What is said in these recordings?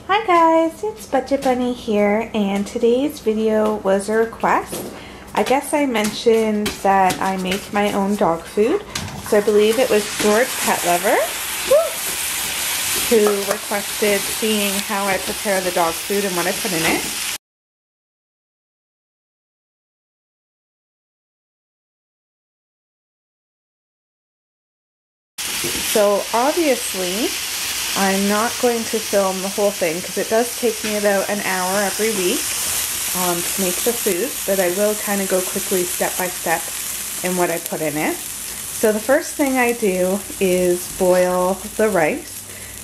Hi guys, it's Budget Bunny here, and today's video was a request. I guess I mentioned that I make my own dog food, so I believe it was George Pet Lover who requested seeing how I prepare the dog food and what I put in it. So obviously I'm not going to film the whole thing because it does take me about an hour every week to make the food, but I will kind of go quickly step by step in what I put in it. So the first thing I do is boil the rice.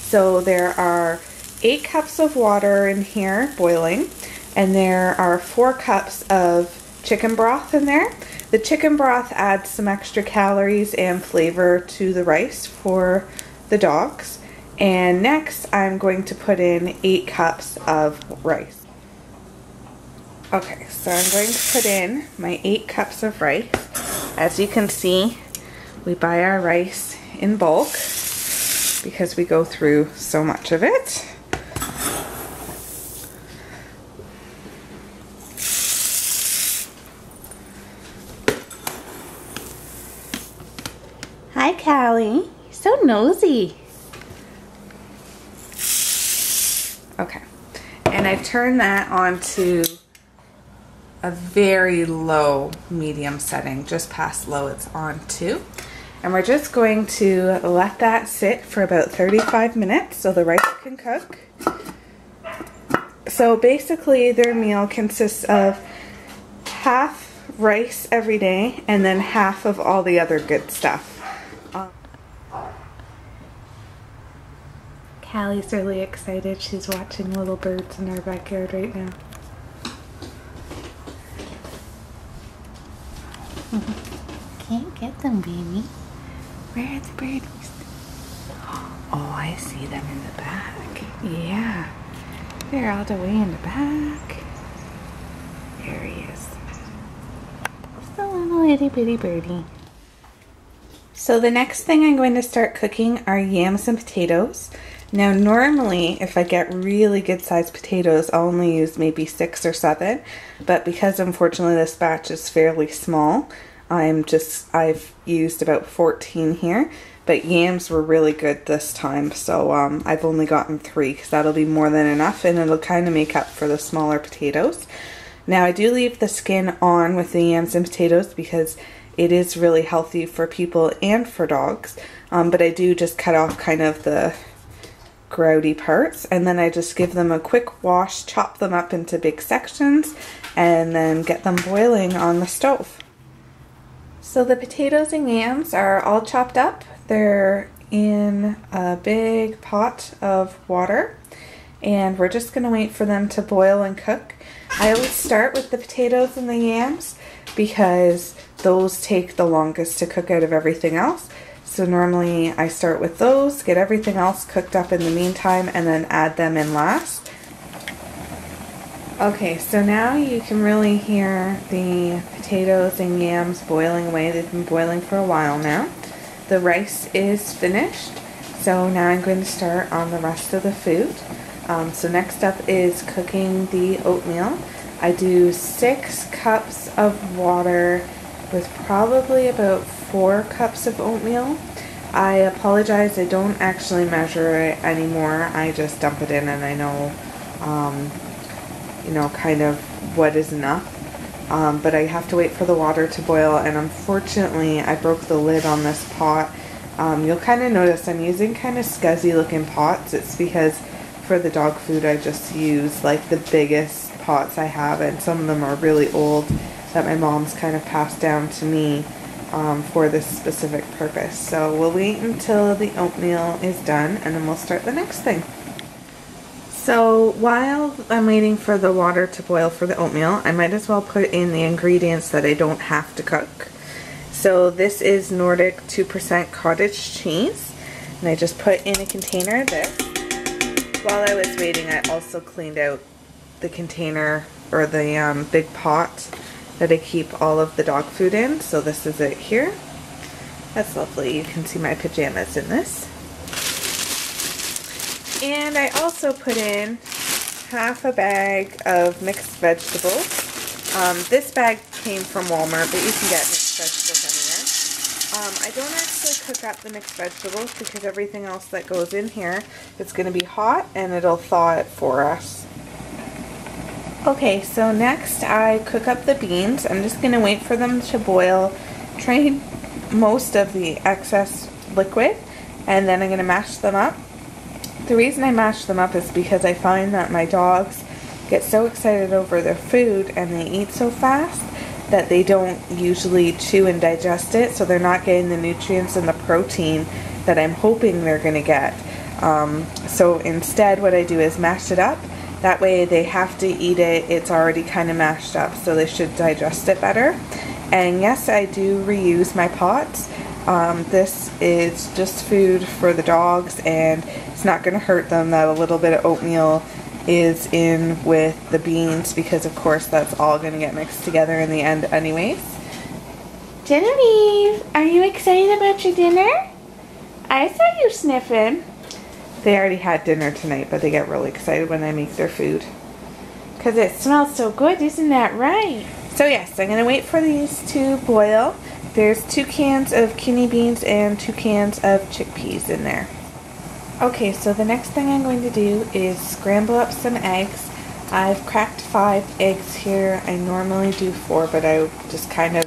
So there are 8 cups of water in here boiling, and there are 4 cups of chicken broth in there. The chicken broth adds some extra calories and flavor to the rice for the dogs. And next I'm going to put in 8 cups of rice. Okay, so I'm going to put in my 8 cups of rice. As you can see, we buy our rice in bulk because we go through so much of it. Hi Callie, you're so nosy. Okay, and I've turned that on to a very low medium setting, just past low it's on to. And we're just going to let that sit for about 35 minutes so the rice can cook. So basically their meal consists of half rice every day and then half of all the other good stuff. Callie's really excited. She's watching little birds in our backyard right now. Can't get them, baby. Where are the birdies? Oh, I see them in the back. Yeah. They're all the way in the back. There he is. Just a little itty bitty birdie. So the next thing I'm going to start cooking are yams and potatoes. Now normally if I get really good sized potatoes I'll only use maybe 6 or 7, but because unfortunately this batch is fairly small, I've used about 14 here, but yams were really good this time, so I've only gotten 3 because that'll be more than enough and it'll kind of make up for the smaller potatoes. Now I do leave the skin on with the yams and potatoes because it is really healthy for people and for dogs, but I do just cut off kind of the grouty parts, and then I just give them a quick wash, chop them up into big sections, and then get them boiling on the stove. So the potatoes and yams are all chopped up. They're in a big pot of water, and we're just going to wait for them to boil and cook. I always start with the potatoes and the yams because those take the longest to cook out of everything else. So normally I start with those, get everything else cooked up in the meantime, and then add them in last. Okay, so now you can really hear the potatoes and yams boiling away. They've been boiling for a while now. The rice is finished, so now I'm going to start on the rest of the food. So next up is cooking the oatmeal. I do 6 cups of water with probably about 4 cups of oatmeal. I apologize, I don't actually measure it anymore. I just dump it in and I know, you know, kind of what is enough. But I have to wait for the water to boil, and unfortunately I broke the lid on this pot. You'll kind of notice I'm using kind of scuzzy looking pots. It's because for the dog food I just use like the biggest pots I have, and some of them are really old that my mom's kind of passed down to me for this specific purpose. So we'll wait until the oatmeal is done and then we'll start the next thing. So while I'm waiting for the water to boil for the oatmeal, I might as well put in the ingredients that I don't have to cook. So this is Nordic 2% cottage cheese, and I just put in a container this. While I was waiting, I also cleaned out the container, or the big pot that I keep all of the dog food in. So this is it here. That's lovely. You can see my pajamas in this. And I also put in half a bag of mixed vegetables. This bag came from Walmart, but you can get mixed vegetables anywhere. I don't actually cook up the mixed vegetables because everything else that goes in here is going to be hot and it'll thaw it for us. Okay, so next I cook up the beans. I'm just going to wait for them to boil, drain most of the excess liquid, and then I'm going to mash them up. The reason I mash them up is because I find that my dogs get so excited over their food and they eat so fast that they don't usually chew and digest it, so they're not getting the nutrients and the protein that I'm hoping they're going to get. So instead what I do is mash it up. That way they have to eat it, it's already kind of mashed up, so they should digest it better. And yes, I do reuse my pots. This is just food for the dogs and it's not going to hurt them that a little bit of oatmeal is in with the beans, because of course that's all going to get mixed together in the end anyways. Genevieve, are you excited about your dinner? I saw you sniffing. They already had dinner tonight, but they get really excited when I make their food because it smells so good, isn't that right? So yes, I'm going to wait for these to boil. There's 2 cans of kidney beans and 2 cans of chickpeas in there. Okay, so the next thing I'm going to do is scramble up some eggs. I've cracked 5 eggs here. I normally do 4, but I just kind of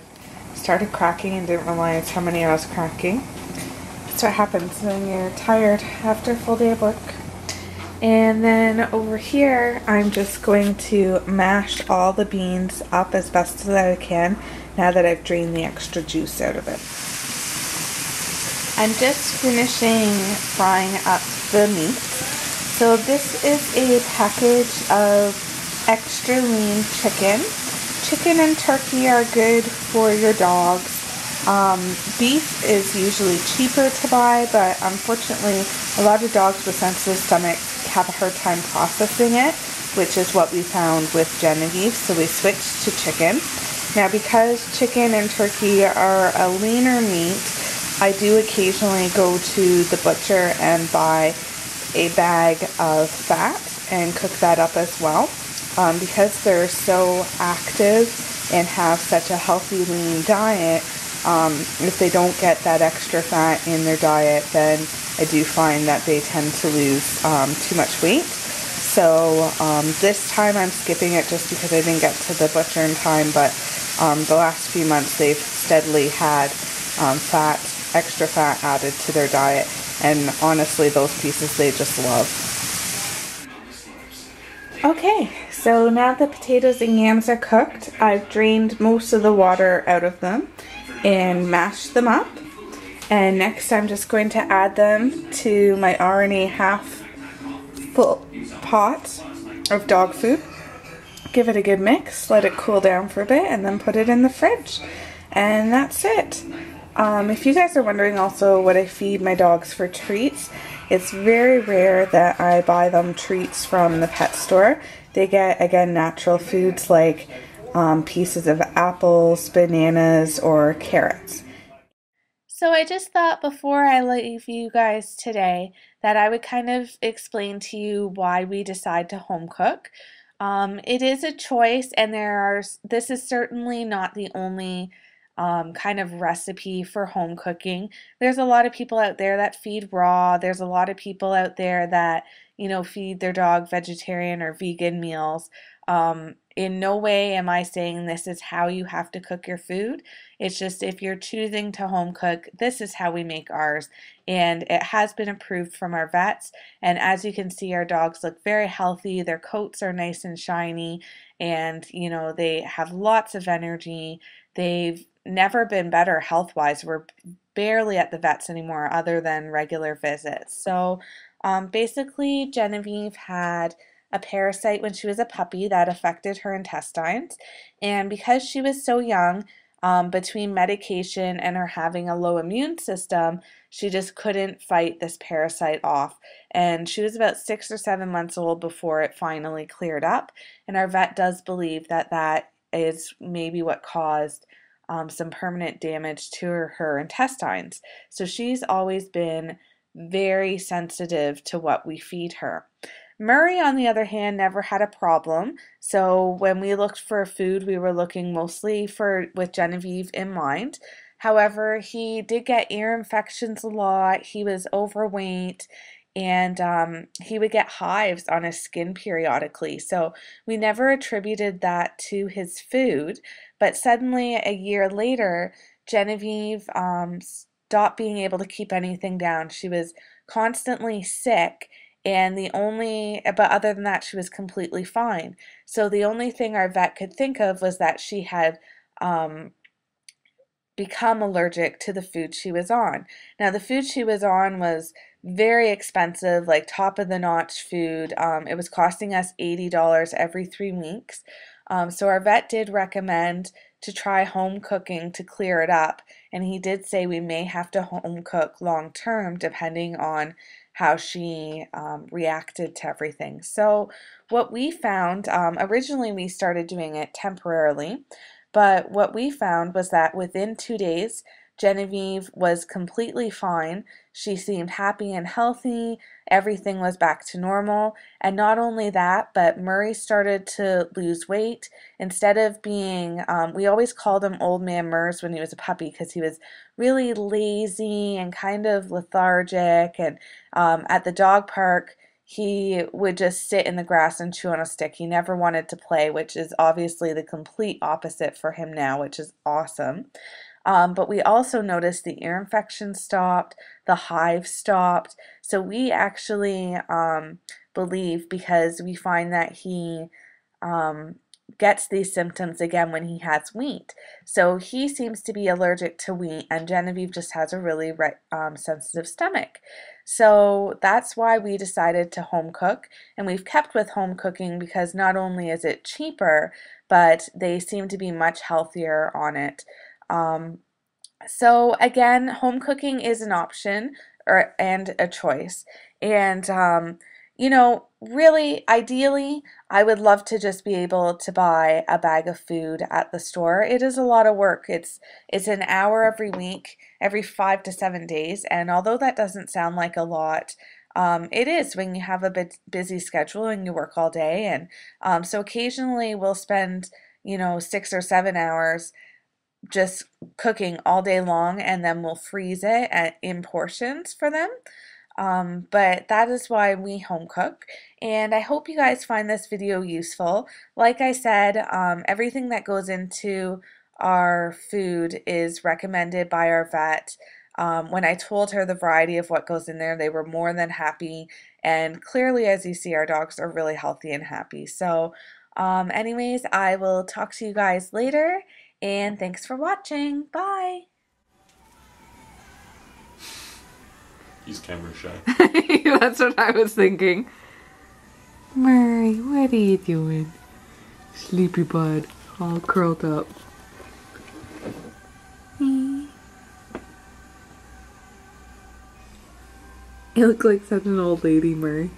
started cracking and didn't realize how many I was cracking. That's what happens when you're tired after a full day of work. And then over here, I'm just going to mash all the beans up as best as I can now that I've drained the extra juice out of it. I'm just finishing frying up the meat. So this is a package of extra lean chicken. Chicken and turkey are good for your dogs. Beef is usually cheaper to buy, but unfortunately a lot of dogs with sensitive stomachs have a hard time processing it, which is what we found with Genevieve, so we switched to chicken. Now because chicken and turkey are a leaner meat, I do occasionally go to the butcher and buy a bag of fat and cook that up as well. Because they're so active and have such a healthy lean diet, if they don't get that extra fat in their diet, then I do find that they tend to lose too much weight. So this time I'm skipping it just because I didn't get to the butcher in time, but the last few months they've steadily had extra fat added to their diet, and honestly those pieces they just love. Okay, so now the potatoes and yams are cooked. I've drained most of the water out of them and mashed them up. And next I'm just going to add them to my already half full pot of dog food. Give it a good mix, let it cool down for a bit, and then put it in the fridge. And that's it. If you guys are wondering also what I feed my dogs for treats, it's very rare that I buy them treats from the pet store. They get, again, natural foods like pieces of apples, bananas, or carrots. So I just thought before I leave you guys today that I would kind of explain to you why we decide to home cook. It is a choice, and this is certainly not the only kind of recipe for home cooking. There's a lot of people out there that feed raw. There's a lot of people out there that, feed their dog vegetarian or vegan meals. In no way am I saying this is how you have to cook your food. It's just if you're choosing to home cook, this is how we make ours. And it has been approved from our vets. And as you can see, our dogs look very healthy. Their coats are nice and shiny. And, they have lots of energy. They've never been better health-wise. We're barely at the vets anymore other than regular visits. So basically, Genevieve had a parasite when she was a puppy that affected her intestines, and because she was so young, between medication and her having a low immune system, she just couldn't fight this parasite off, and she was about 6 or 7 months old before it finally cleared up, and our vet does believe that that is maybe what caused some permanent damage to her intestines. So she's always been very sensitive to what we feed her. Murray, on the other hand, never had a problem. So when we looked for food, we were looking mostly for with Genevieve in mind. However, he did get ear infections a lot. He was overweight, and he would get hives on his skin periodically. So we never attributed that to his food. But suddenly, a year later, Genevieve stopped being able to keep anything down. She was constantly sick, and but other than that, she was completely fine. So the only thing our vet could think of was that she had um, become allergic to the food she was on. Now, the food she was on was very expensive, like top of the notch food. It was costing us $80 every 3 weeks. So our vet did recommend to try home cooking to clear it up, and he did say we may have to home cook long term depending on how she reacted to everything. So what we found, originally we started doing it temporarily, but what we found was that within 2 days, Genevieve was completely fine. She seemed happy and healthy. Everything was back to normal. And not only that, but Murray started to lose weight. Instead of being, we always called him Old Man Murs when he was a puppy because he was really lazy and kind of lethargic. And at the dog park, he would just sit in the grass and chew on a stick. He never wanted to play, which is obviously the complete opposite for him now, which is awesome. But we also noticed the ear infection stopped, the hives stopped. So we actually believe, because we find that he gets these symptoms again when he has wheat. So he seems to be allergic to wheat, and Genevieve just has a really sensitive stomach. So that's why we decided to home cook, and we've kept with home cooking because not only is it cheaper, but they seem to be much healthier on it. So again, home cooking is an option and a choice. And really, ideally, I would love to just be able to buy a bag of food at the store. It is a lot of work. It's an hour every week, every 5 to 7 days, and although that doesn't sound like a lot, it is when you have a bit busy schedule and you work all day. And so occasionally we'll spend 6 or 7 hours just cooking all day long, and then we'll freeze it in portions for them. But that is why we home cook, and I hope you guys find this video useful. Like I said, everything that goes into our food is recommended by our vet. When I told her the variety of what goes in there, they were more than happy, and clearly, as you see, our dogs are really healthy and happy. So anyways, I will talk to you guys later, and thanks for watching. Bye! He's camera shy. That's what I was thinking. Murray, what are you doing? Sleepy bud, all curled up. You look like such an old lady, Murray.